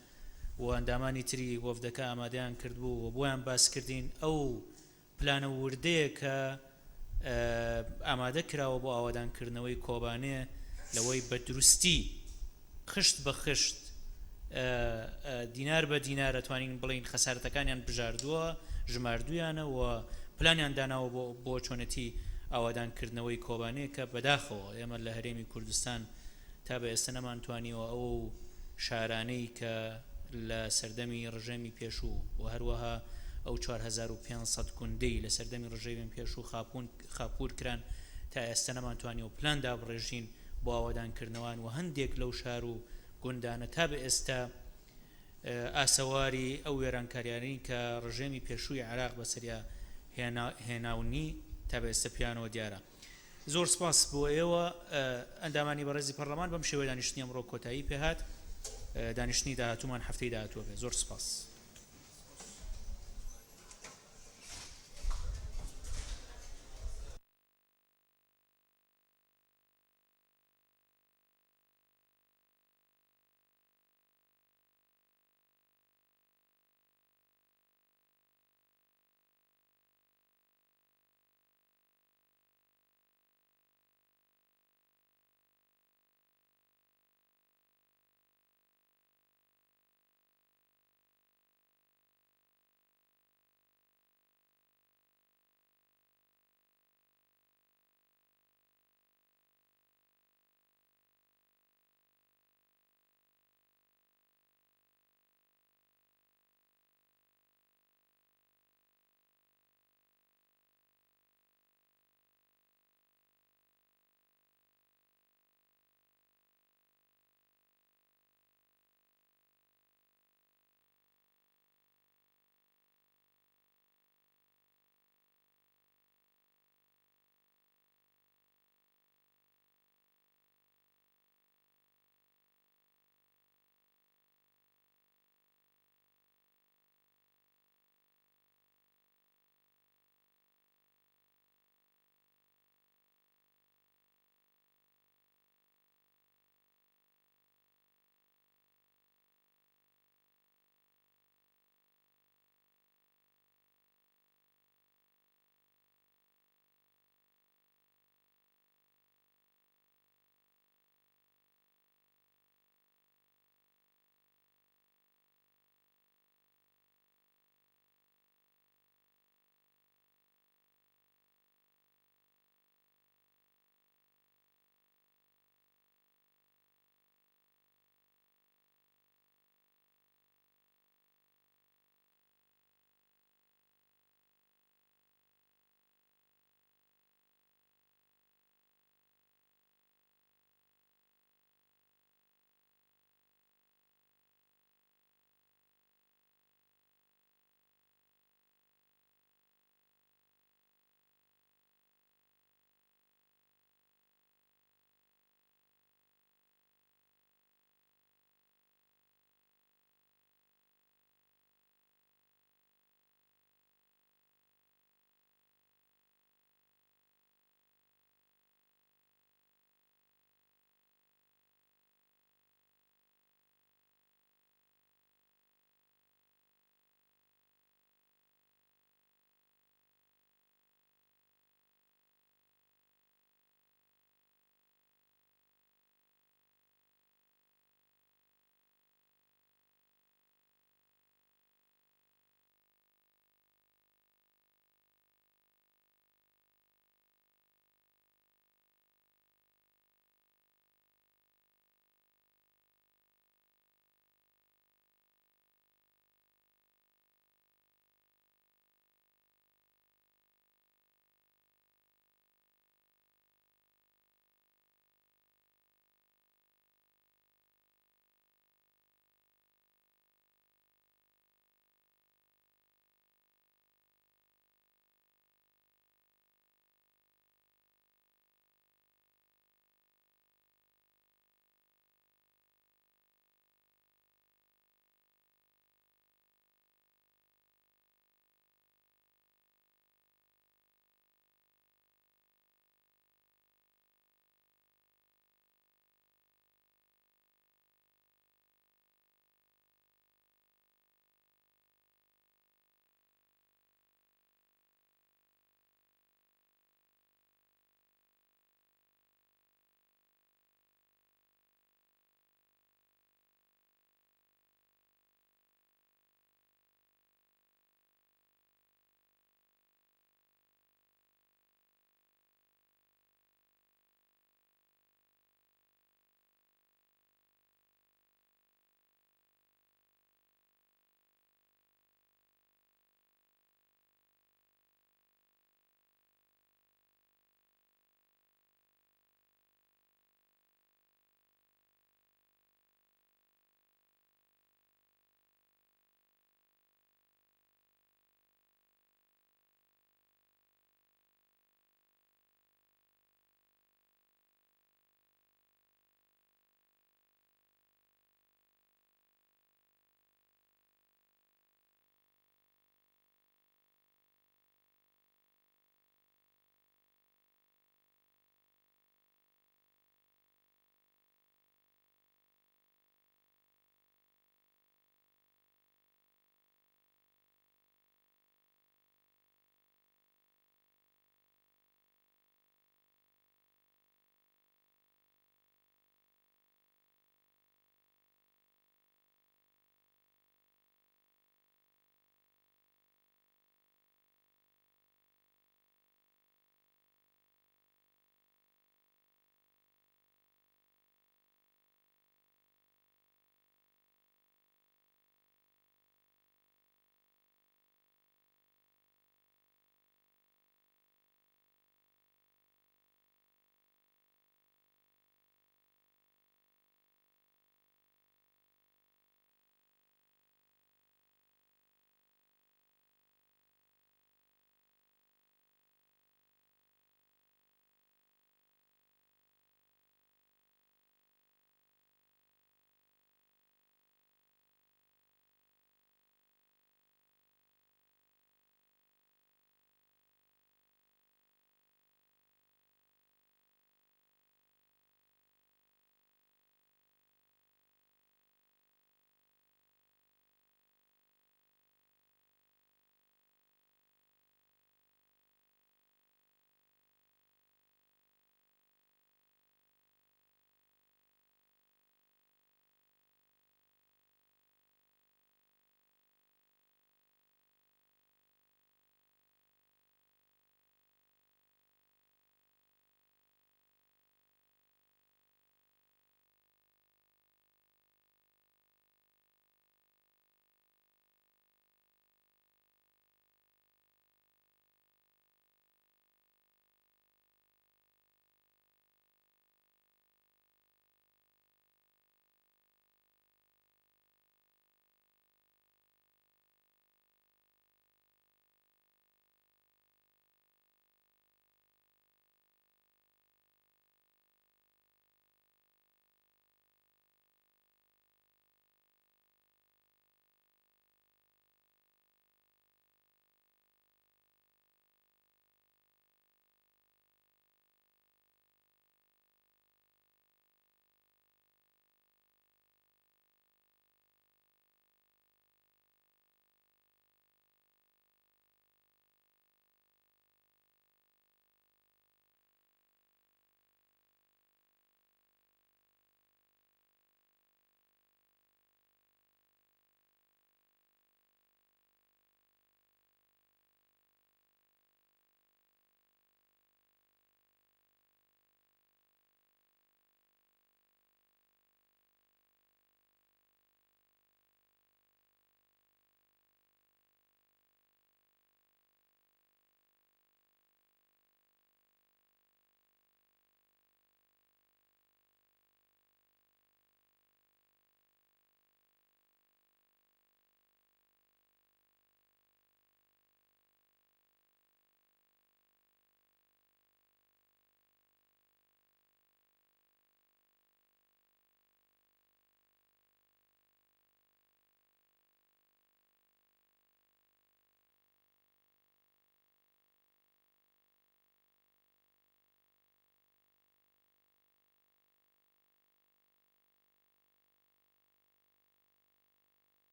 و ئەندامانی تری وەفدەکە ئامادەیان کردبوو و بۆیان باس کردین ئەو پلانە وردەیە کە ئامادە کراوە بۆ ئاوادانکردنەوەی کۆبانێ لەوەی بە دروستی خشت بە خشت دینار بە دینار ئەتوانین بڵین خەسارەتەکانیان بژاردووە، ژماردویانە و پلانیان داناوە بۆ چۆنەتی ئاوادانکردنەوەی کۆبانێ کە بەداخەوە ئێمە لە هەرێمی کوردستان تا بە ئێستا نەمانتوانیەوە ئەو شارانەی کە لە سەردەمی ڕژێمی پێشوو و هەروەها ئەو 4500 گوندەی لە سەردەمی ڕژێمی پێشوو خاپور کران تا ئێستا نەمانتوانیەوە پلان دابڕێژین بۆ ئاوادانکردنەوەن و هەندێک لەو شار و گوندانە تا بە ئێستا ئاسەواری ئەو وێرانکاریانی کە ڕژێمی پێشووی عێراق بەسەریا هێناونی تا بە ئێستا پیانەوە دیارە. زۆر سپاس بۆ ئێوە ئەندامانی بەڕێزی پەرلەمان بەم شێوەیە دانیشتنی ئەمڕۆ کۆتایی پێهات. دانیشتنی داهاتوومان هەفتەی داهاتووە بێ. زۆر سپاس.